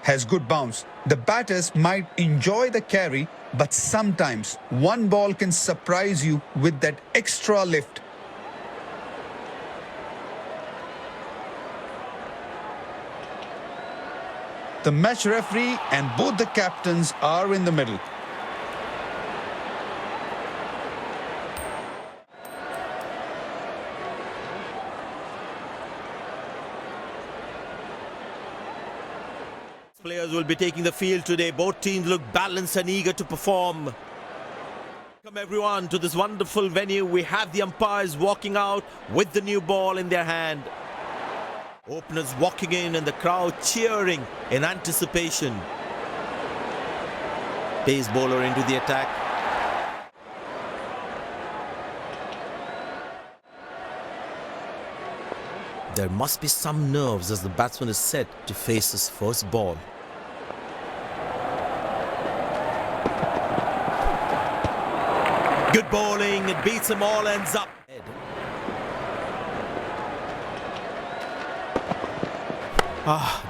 has good bounce. The batters might enjoy the carry, but sometimes one ball can surprise you with that extra lift. The match referee and both the captains are in the middle. Players will be taking the field today. Both teams look balanced and eager to perform. Welcome everyone to this wonderful venue. We have the umpires walking out with the new ball in their hand. Openers walking in and the crowd cheering in anticipation. Pace bowler into the attack. There must be some nerves as the batsman is set to face his first ball. Good bowling, it beats them all, ends up.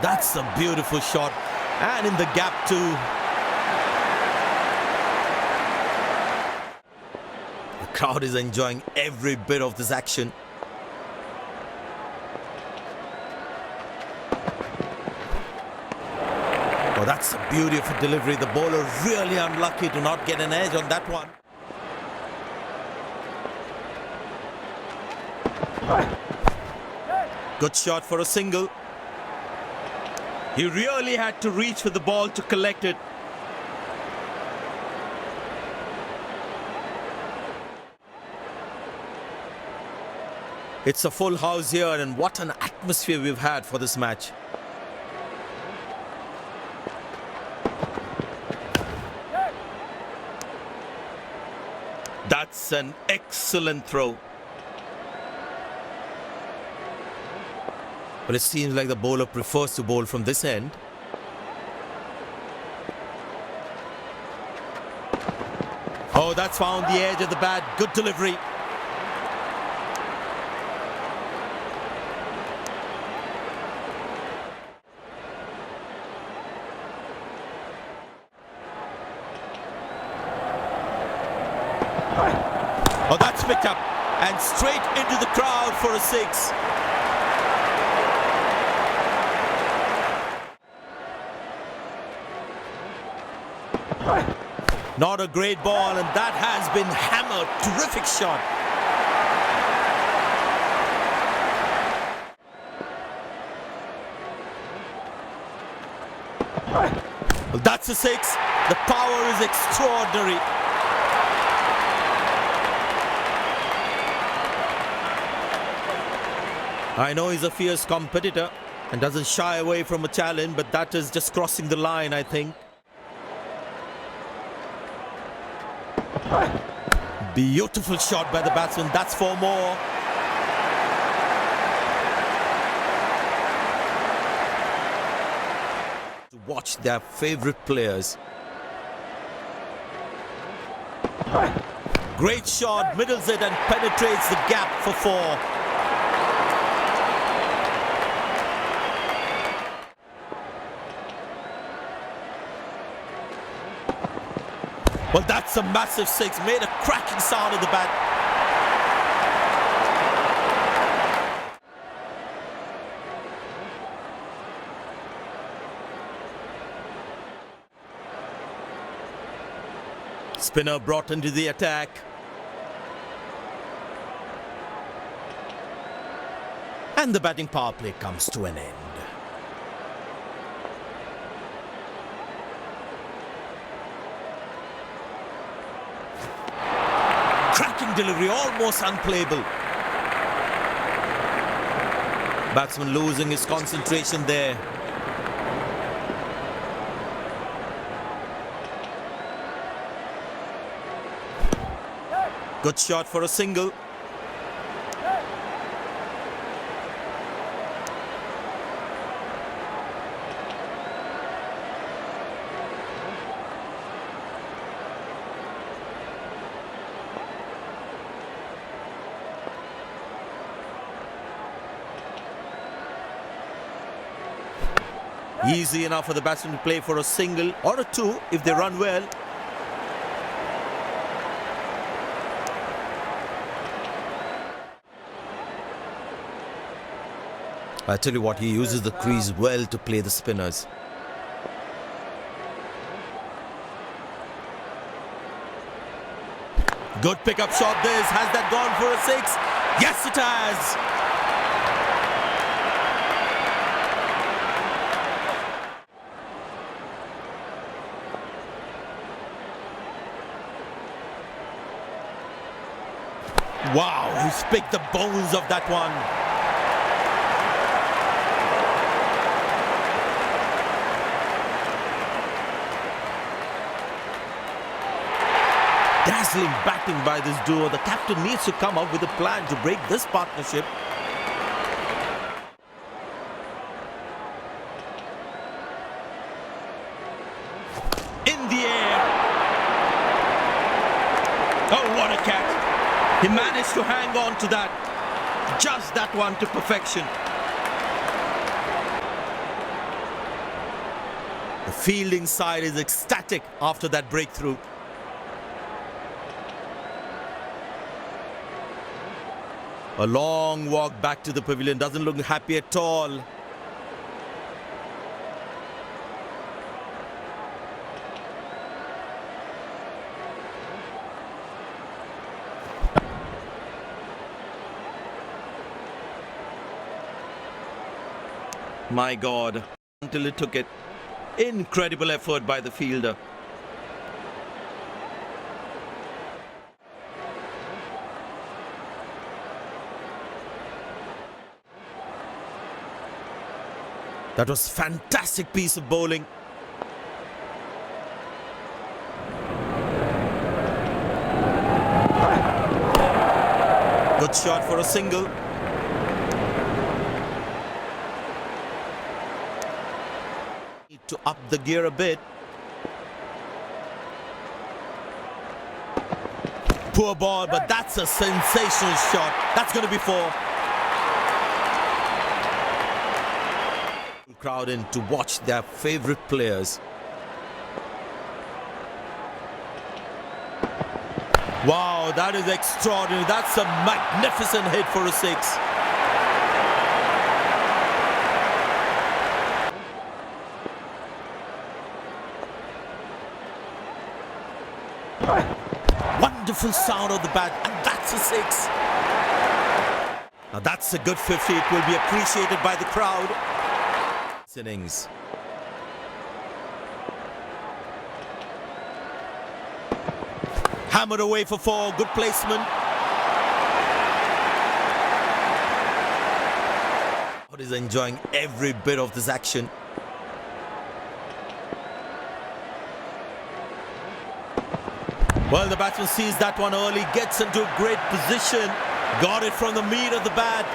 That's a beautiful shot, and in the gap too. The crowd is enjoying every bit of this action. Oh, that's a beautiful delivery. The bowler really unlucky to not get an edge on that one. Good shot for a single. He really had to reach for the ball to collect it. It's a full house here, and what an atmosphere we've had for this match. That's an excellent throw. But it seems like the bowler prefers to bowl from this end. Oh, that's found the edge of the bat. Good delivery. Oh, that's picked up and straight into the crowd for a six. Not a great ball, and that has been hammered. Terrific shot. Well, that's a six. The power is extraordinary. I know he's a fierce competitor and doesn't shy away from a challenge, but that is just crossing the line, I think. Beautiful shot by the batsman. That's 4 more. To watch their favorite players. Great shot, middles it and penetrates the gap for 4. Well, that's a massive six. Made a cracking sound at the bat. Spinner brought into the attack. And the batting power play comes to an end. Delivery almost unplayable. Batsman losing his concentration there. Good shot for a single. Easy enough for the batsman to play for a single or a two if they run well. I tell you what, he uses the crease well to play the spinners. Good pickup shot this. Has that gone for a six? Yes, it has. Wow, he's picked the bones of that one. Dazzling batting by this duo. The captain needs to come up with a plan to break this partnership. In the air. Oh, what a catch. He managed to hang on to that. Just that one to perfection. The fielding side is ecstatic after that breakthrough. A long walk back to the pavilion. Doesn't look happy at all. My God, until it took it. Incredible effort by the fielder. That was fantastic piece of bowling. Good shot for a single. Need to up the gear a bit. Poor ball, but that's a sensational shot. That's going to be four. Crowd in to watch their favorite players. Wow, that is extraordinary. That's a magnificent hit for a six. Wonderful sound of the bat, and that's a six. Now that's a good 50. It will be appreciated by the crowd. Innings. Hammered away for four. Good placement. He's enjoying every bit of this action. Well, the batsman sees that one early, gets into a great position, got it from the meat of the bat.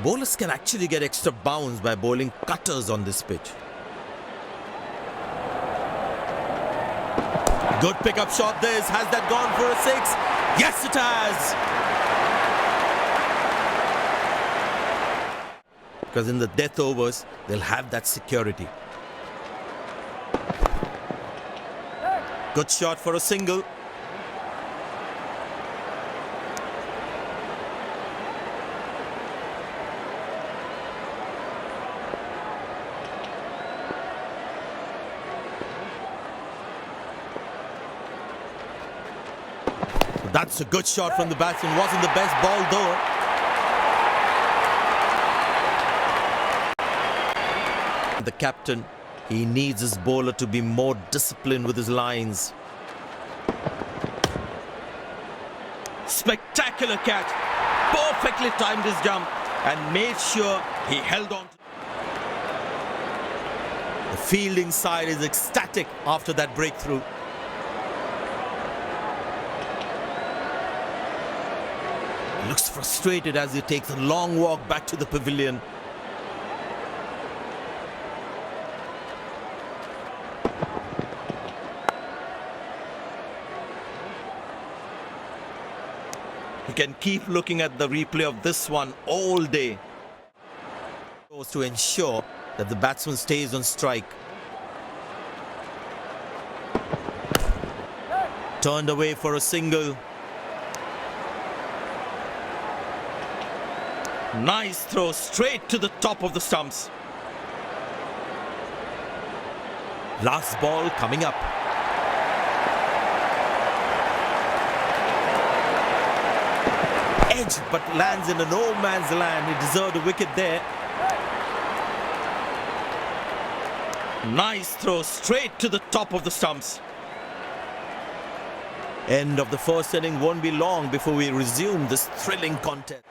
Bowlers can actually get extra bounce by bowling cutters on this pitch. Good pickup shot this. Has that gone for a six? Yes, it has. Because in the death overs, they'll have that security. Good shot for a single. That's a good shot from the batsman. Wasn't the best ball though. The captain, he needs his bowler to be more disciplined with his lines. Spectacular catch. Perfectly timed his jump and made sure he held on. The fielding side is ecstatic after that breakthrough. Looks frustrated as he takes a long walk back to the pavilion. You can keep looking at the replay of this one all day. To ensure that the batsman stays on strike. Turned away for a single. Nice throw straight to the top of the stumps. Last ball coming up. Edge but lands in a no man's land. He deserved a wicket there. Nice throw straight to the top of the stumps. End of the first inning won't be long before we resume this thrilling contest.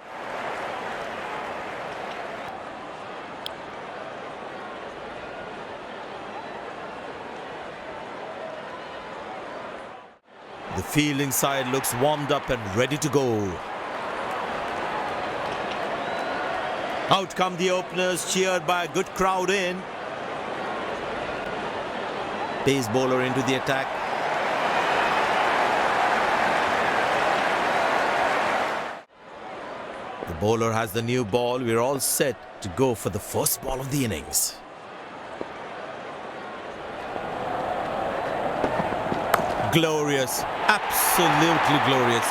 The fielding side looks warmed up and ready to go. Out come the openers, cheered by a good crowd in. Pace bowler into the attack. The bowler has the new ball. We're all set to go for the first ball of the innings. Glorious, absolutely glorious.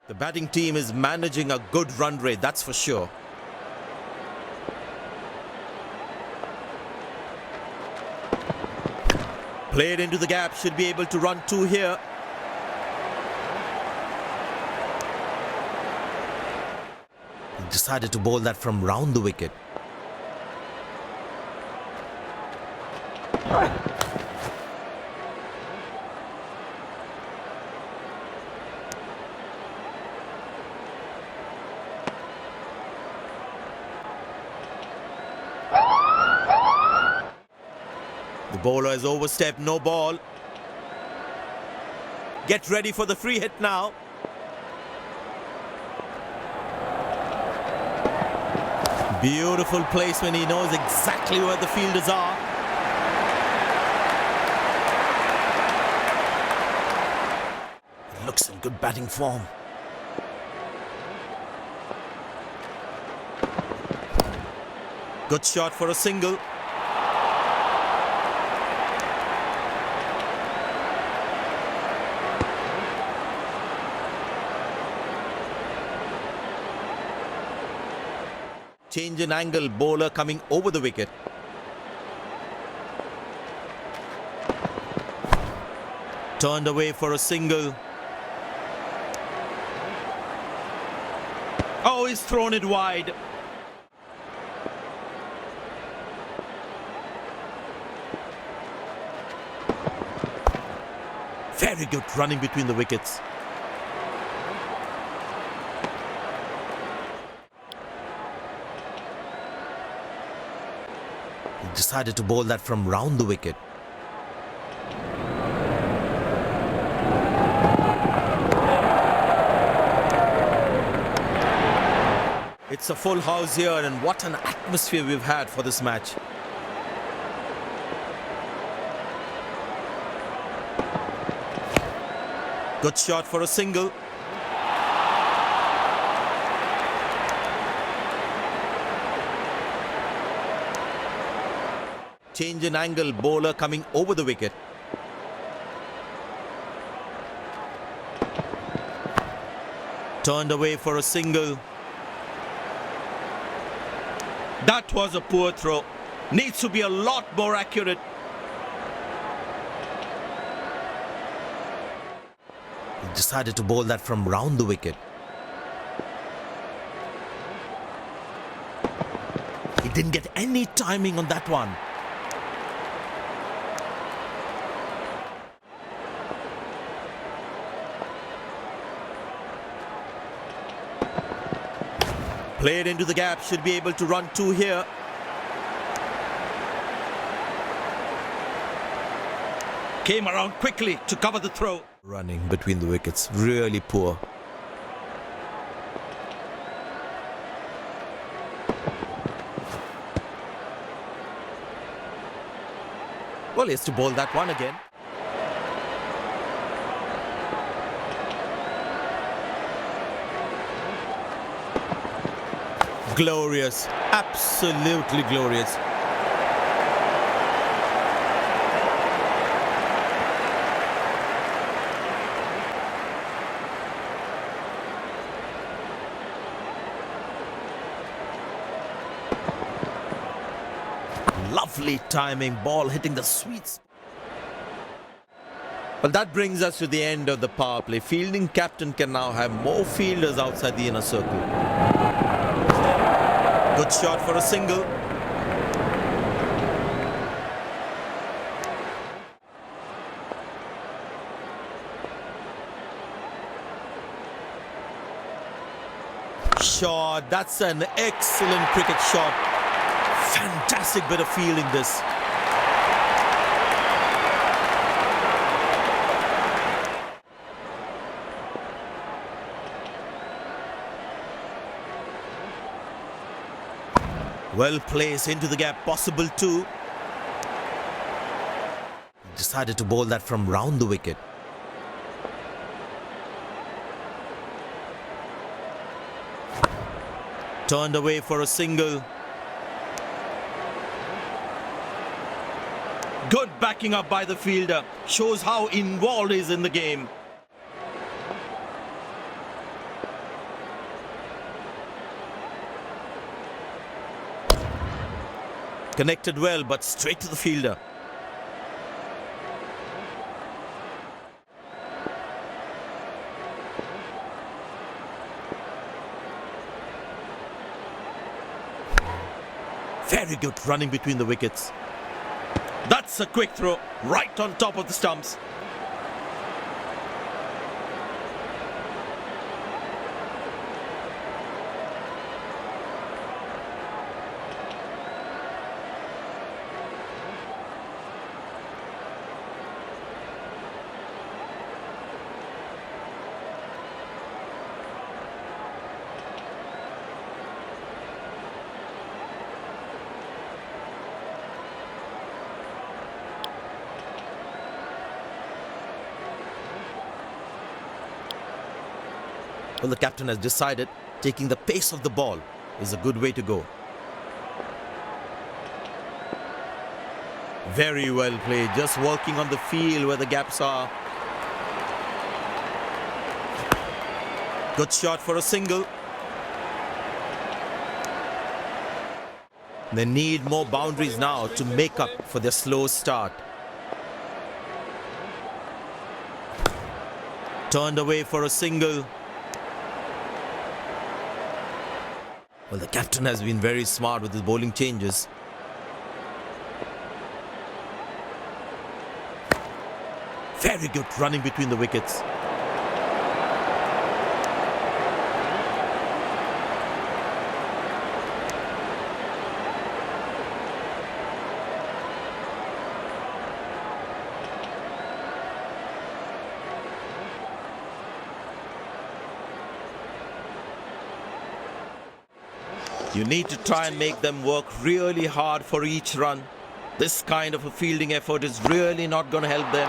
The batting team is managing a good run rate, that's for sure. Played into the gap, should be able to run two here. He decided to bowl that from round the wicket. The bowler has overstepped, no ball. Get ready for the free hit now. Beautiful placement, he knows exactly where the fielders are. Looks in good batting form. Good shot for a single. Change in angle, bowler coming over the wicket. Turned away for a single. Oh, he's thrown it wide. Very good running between the wickets. He decided to bowl that from round the wicket. It's a full house here, and what an atmosphere we've had for this match. Good shot for a single. Change in angle, bowler coming over the wicket. Turned away for a single. That was a poor throw. Needs to be a lot more accurate. He decided to bowl that from round the wicket. He didn't get any timing on that one. Played into the gap, should be able to run two here. Came around quickly to cover the throw. Running between the wickets, really poor. Well, he has to bowl that one again. Glorious, absolutely glorious. Lovely timing, ball hitting the sweet spot. Well, that brings us to the end of the power play. Fielding captain can now have more fielders outside the inner circle. Good shot for a single. Shot, that's an excellent cricket shot. Fantastic bit of fielding this. Well placed into the gap, possible too. Decided to bowl that from round the wicket. Turned away for a single. Good backing up by the fielder. Shows how involved he is in the game. Connected well, but straight to the fielder. Very good running between the wickets. That's a quick throw, right on top of the stumps. Well, the captain has decided taking the pace of the ball is a good way to go. Very well played, just working on the field where the gaps are. Good shot for a single. They need more boundaries now to make up for their slow start. Turned away for a single. Well, the captain has been very smart with his bowling changes. Very good running between the wickets. You need to try and make them work really hard for each run. This kind of a fielding effort is really not going to help them.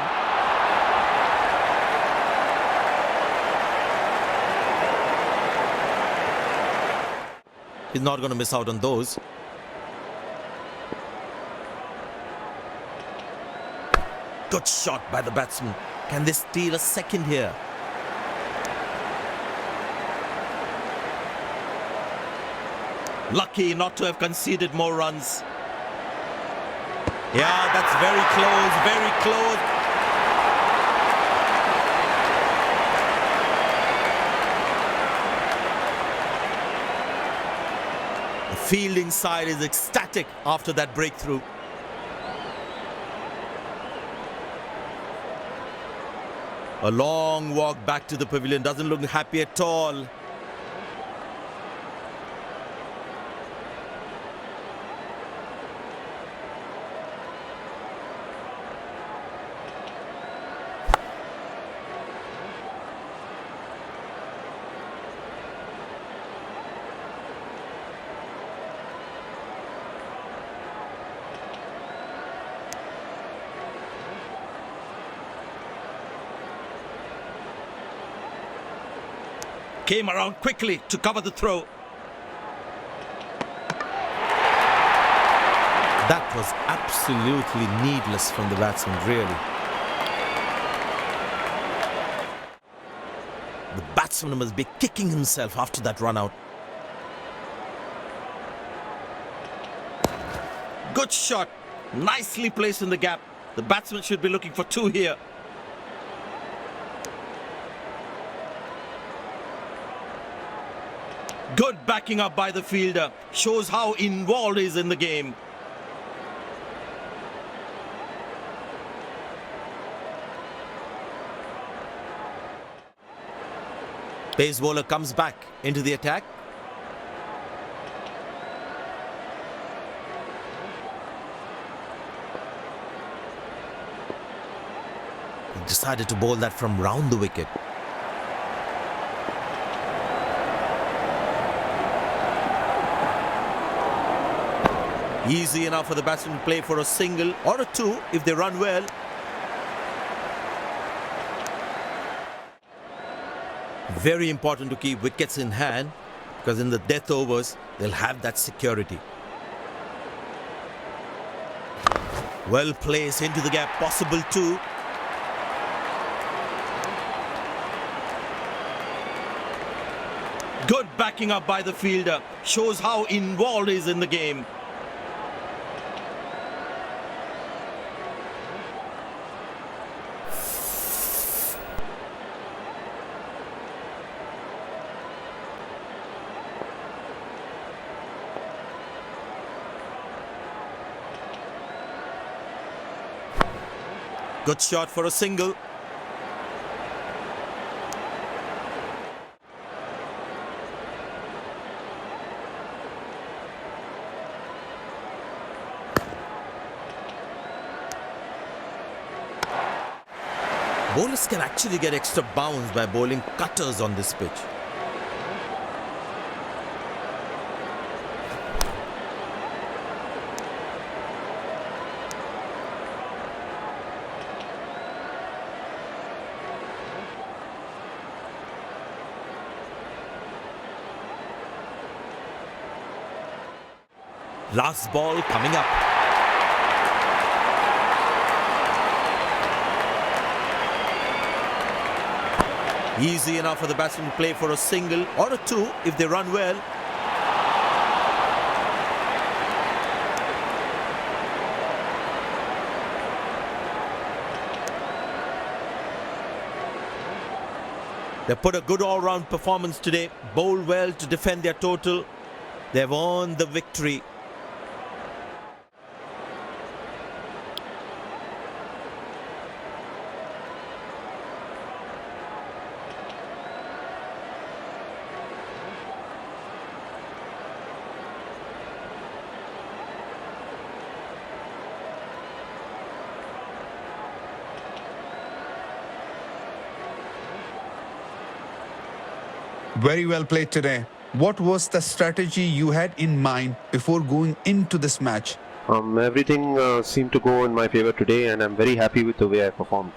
He's not going to miss out on those. Good shot by the batsman. Can they steal a second here? Lucky not to have conceded more runs. Yeah, that's very close, very close. The fielding side is ecstatic after that breakthrough. A long walk back to the pavilion, doesn't look happy at all. Came around quickly to cover the throw. That was absolutely needless from the batsman, really. The batsman must be kicking himself after that run out. Good shot. Nicely placed in the gap. The batsman should be looking for two here. Good backing up by the fielder. Shows how involved he is in the game. Pace bowler comes back into the attack. He decided to bowl that from round the wicket. Easy enough for the batsman to play for a single or a two if they run well. Very important to keep wickets in hand, because in the death overs, they'll have that security. Well placed into the gap, possible two. Good backing up by the fielder. Shows how involved he is in the game. Good shot for a single. Bowlers can actually get extra bounce by bowling cutters on this pitch. Last ball coming up. Easy enough for the batsman to play for a single or a two if they run well. They put a good all-round performance today, bowled well to defend their total. They've earned the victory. Very well played today. What was the strategy you had in mind before going into this match? Everything seemed to go in my favor today, and I'm very happy with the way I performed.